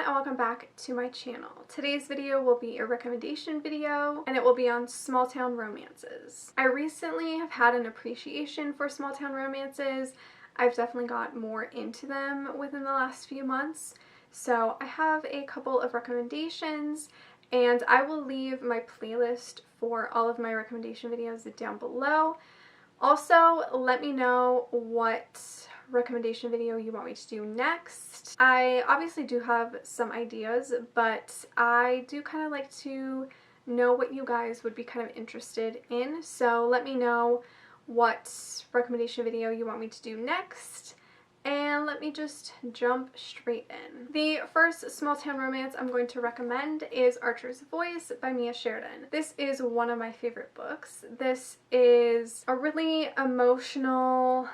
and welcome back to my channel. Today's video will be a recommendation video and it will be on small town romances. I recently have had an appreciation for small town romances. I've definitely got more into them within the last few months. So I have a couple of recommendations and I will leave my playlist for all of my recommendation videos down below. Also, let me know what recommendation video you want me to do next. I obviously do have some ideas, but I do kind of like to know what you guys would be kind of interested in. So let me know what recommendation video you want me to do next. And let me just jump straight in. The first small town romance I'm going to recommend is Archer's Voice by Mia Sheridan. This is one of my favorite books. This is a really emotional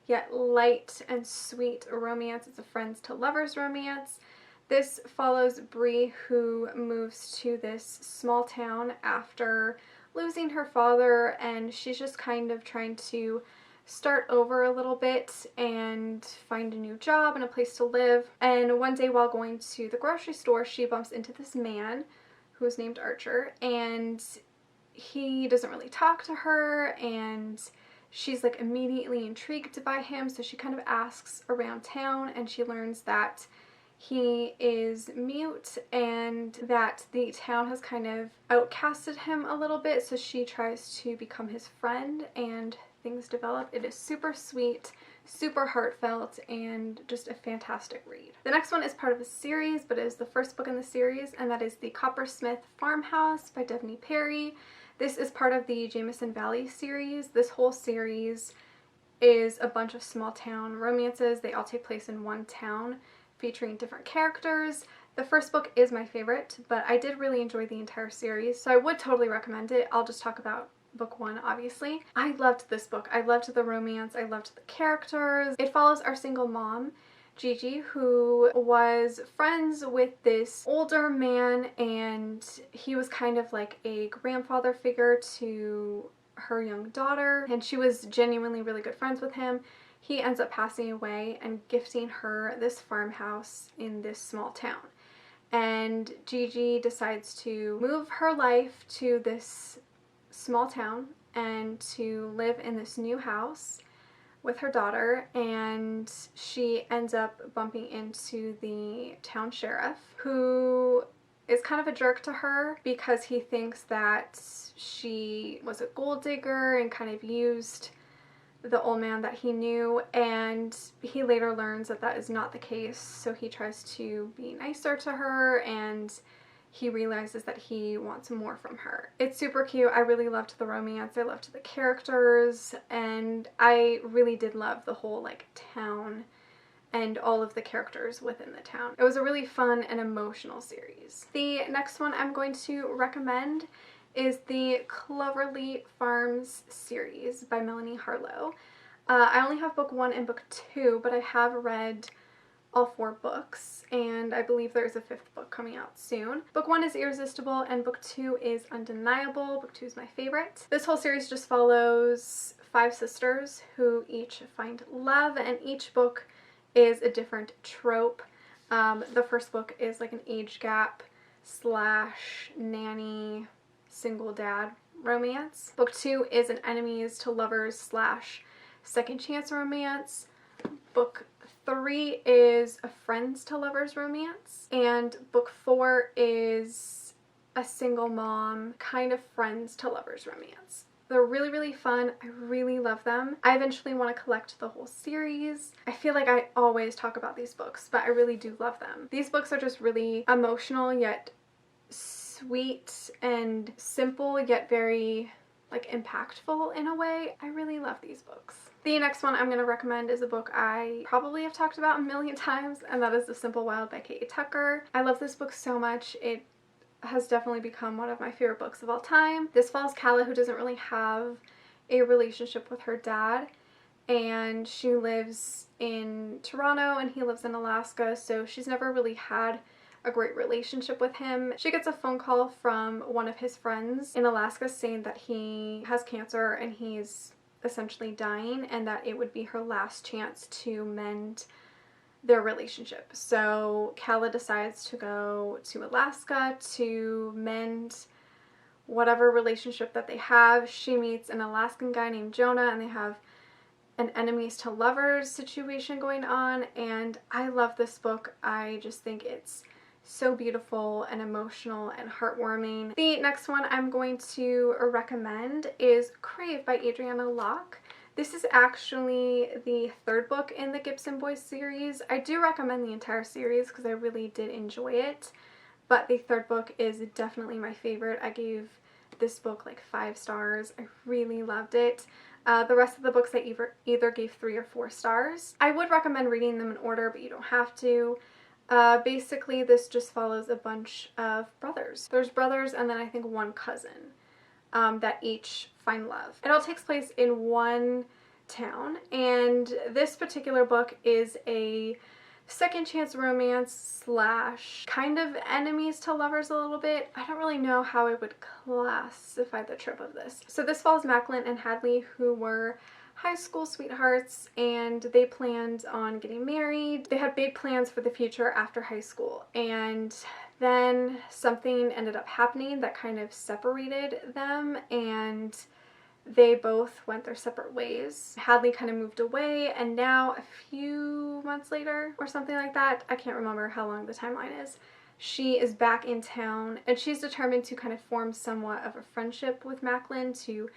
yet light and sweet romance. It's a friends to lovers romance. This follows Bree, who moves to this small town after losing her father, and she's just kind of trying to start over a little bit and find a new job and a place to live. And one day while going to the grocery store, she bumps into this man who is named Archer, and he doesn't really talk to her, and she's like immediately intrigued by him, so she kind of asks around town and she learns that he is mute and that the town has kind of outcasted him a little bit, so she tries to become his friend and things develop. It is super sweet, super heartfelt, and just a fantastic read. The next one is part of a series, but it is the first book in the series, and that is the Coppersmith Farmhouse by Devney Perry. This is part of the Jameson Valley series. This whole series is a bunch of small town romances. They all take place in one town, featuring different characters. The first book is my favorite, but I did really enjoy the entire series, so I would totally recommend it. I'll just talk about book one, obviously. I loved this book. I loved the romance. I loved the characters. It follows our single mom, Gigi, who was friends with this older man, and he was kind of like a grandfather figure to her young daughter, and she was genuinely really good friends with him. He ends up passing away and gifting her this farmhouse in this small town. And Gigi decides to move her life to this small town and to live in this new house with her daughter, and she ends up bumping into the town sheriff, who is kind of a jerk to her because he thinks that she was a gold digger and kind of used the old man that he knew, and he later learns that that is not the case, so he tries to be nicer to her and he realizes that he wants more from her. It's super cute. I really loved the romance. I loved the characters, and I really did love the whole like town and all of the characters within the town. It was a really fun and emotional series. The next one I'm going to recommend is the Cloverleaf Farms series by Melanie Harlow. I only have book one and book two, but I have read all four books, and I believe there's a fifth book coming out soon. Book one is Irresistible and book two is Undeniable. Book two is my favorite. This whole series just follows five sisters who each find love, and each book is a different trope. The first book is like an age gap / nanny single dad romance. Book two is an enemies to lovers / second chance romance. Book three is a friends to lovers romance, and book four is a single mom kind of friends to lovers romance. They're really, really fun. I really love them. I eventually want to collect the whole series. I feel like I always talk about these books, but I really do love them. These books are just really emotional yet sweet and simple yet very like impactful in a way. I really love these books. The next one I'm going to recommend is a book I probably have talked about a million times, and that is The Simple Wild by K.A. Tucker. I love this book so much. It has definitely become one of my favorite books of all time. This follows Calla, who doesn't really have a relationship with her dad, and she lives in Toronto and he lives in Alaska, so she's never really had a great relationship with him. She gets a phone call from one of his friends in Alaska saying that he has cancer and he's essentially dying, and that it would be her last chance to mend their relationship. So Calla decides to go to Alaska to mend whatever relationship that they have. She meets an Alaskan guy named Jonah, and they have an enemies to lovers situation going on, and I love this book. I just think it's so beautiful and emotional and heartwarming. The next one I'm going to recommend is Crave by Adriana Locke. This is actually the third book in the Gibson Boys series. I do recommend the entire series because I really did enjoy it, but the third book is definitely my favorite. I gave this book like 5 stars. I really loved it. The rest of the books I either gave 3 or 4 stars. I would recommend reading them in order, but you don't have to. Basically, this just follows a bunch of brothers. There's brothers and then I think one cousin that each find love. It all takes place in one town, and this particular book is a second chance romance / kind of enemies to lovers a little bit. I don't really know how I would classify the trope of this. So this follows Macklin and Hadley, who were high school sweethearts, and they planned on getting married. They had big plans for the future after high school, and then something ended up happening that kind of separated them, and they both went their separate ways. Hadley kind of moved away, and now a few months later or something like that, I can't remember how long the timeline is, she is back in town, and she's determined to kind of form somewhat of a friendship with Macklin, to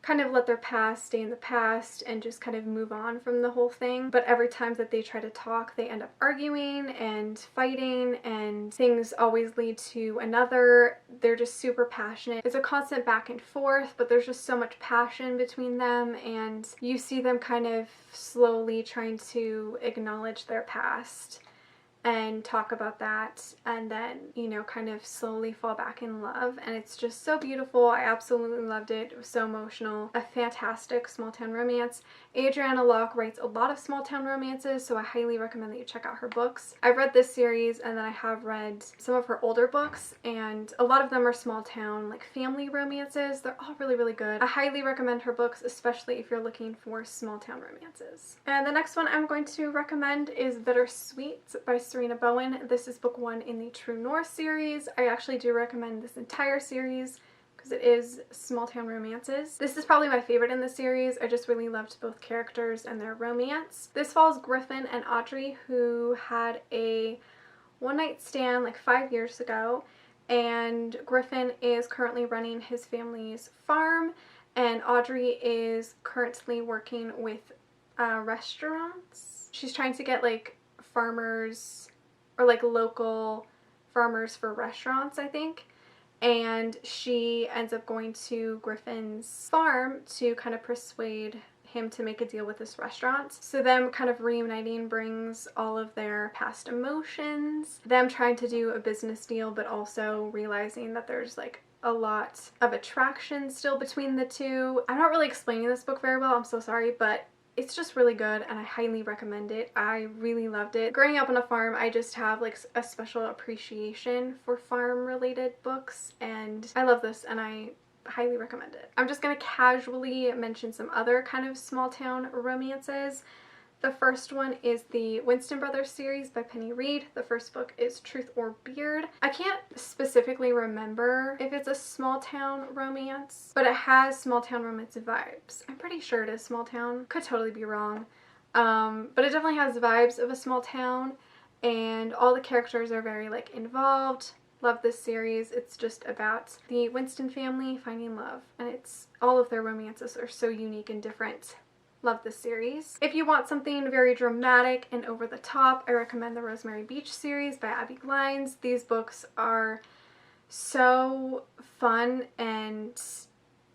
kind of let their past stay in the past and just kind of move on from the whole thing. But every time that they try to talk, they end up arguing and fighting, and things always lead to another. They're just super passionate. It's a constant back and forth, but there's just so much passion between them, and you see them kind of slowly trying to acknowledge their past and talk about that, and then, you know, kind of slowly fall back in love. And it's just so beautiful. I absolutely loved it. It was so emotional. A fantastic small town romance. Adriana Locke writes a lot of small town romances, so I highly recommend that you check out her books. I've read this series, and then I have read some of her older books, and a lot of them are small town, like family romances. They're all really, really good. I highly recommend her books, especially if you're looking for small town romances. And the next one I'm going to recommend is Bittersweet by Serena Bowen. This is book 1 in the True North series. I actually do recommend this entire series because it is small town romances. This is probably my favorite in the series. I just really loved both characters and their romance. This follows Griffin and Audrey, who had a one-night stand like 5 years ago, and Griffin is currently running his family's farm, and Audrey is currently working with restaurants. She's trying to get like farmers or like local farmers for restaurants, I think. And she ends up going to Griffin's farm to kind of persuade him to make a deal with this restaurant. So them kind of reuniting brings all of their past emotions, them trying to do a business deal, but also realizing that there's like a lot of attraction still between the two. I'm not really explaining this book very well, I'm so sorry, but it's just really good, and I highly recommend it. I really loved it. Growing up on a farm, I just have like a special appreciation for farm related books, and I love this, and I highly recommend it. I'm just gonna casually mention some other kind of small town romances. The first one is the Winston Brothers series by Penny Reed. The first book is Truth or Beard. I can't specifically remember if it's a small town romance, but it has small town romance vibes. I'm pretty sure it is small town. Could totally be wrong. But it definitely has vibes of a small town, and all the characters are very like involved. Love this series. It's just about the Winston family finding love, and it's all of their romances are so unique and different. Love this series. If you want something very dramatic and over the top, I recommend the Rosemary Beach series by Abby Glines. These books are so fun and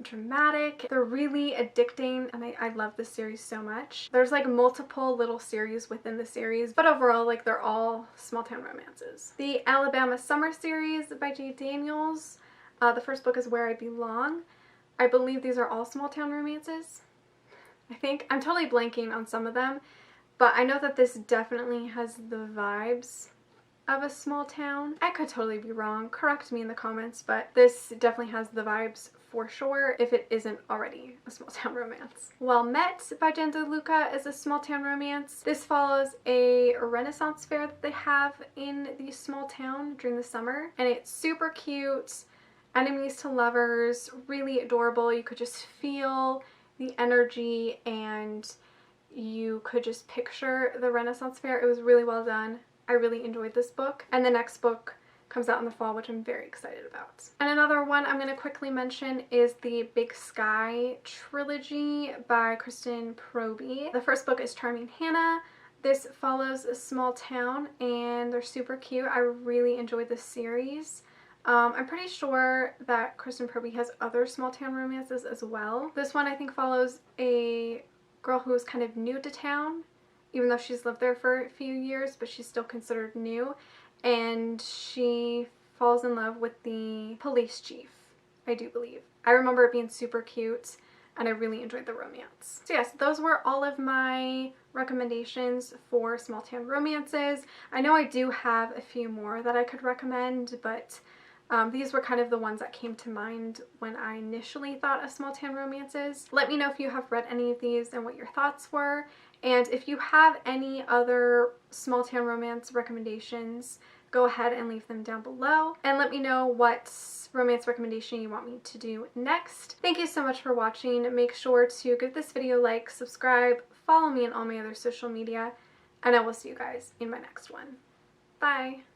dramatic. They're really addicting, and I love this series so much. There's like multiple little series within the series, but overall like they're all small town romances. The Alabama Summer series by J. Daniels. The first book is Where I Belong. I believe these are all small town romances. I think. I'm totally blanking on some of them, but I know that this definitely has the vibes of a small town. I could totally be wrong. Correct me in the comments, but this definitely has the vibes for sure if it isn't already a small town romance. Well Met by Jen DeLuca is a small town romance. This follows a Renaissance fair that they have in the small town during the summer, and it's super cute. Enemies to lovers, really adorable. You could just feel the energy and you could just picture the Renaissance fair. It was really well done. I really enjoyed this book. And the next book comes out in the fall, which I'm very excited about. And another one I'm going to quickly mention is the Big Sky trilogy by Kristen Proby. The first book is Charming Hannah. This follows a small town and they're super cute. I really enjoyed this series. I'm pretty sure that Kristen Proby has other small town romances as well. This one I think follows a girl who is kind of new to town, even though she's lived there for a few years, but she's still considered new, and she falls in love with the police chief, I do believe. I remember it being super cute and I really enjoyed the romance. So yes, those were all of my recommendations for small town romances. I know I do have a few more that I could recommend, but these were kind of the ones that came to mind when I initially thought of small town romances. Let me know if you have read any of these and what your thoughts were. And if you have any other small town romance recommendations, go ahead and leave them down below. And let me know what romance recommendation you want me to do next. Thank you so much for watching. Make sure to give this video a like, subscribe, follow me on all my other social media, and I will see you guys in my next one. Bye!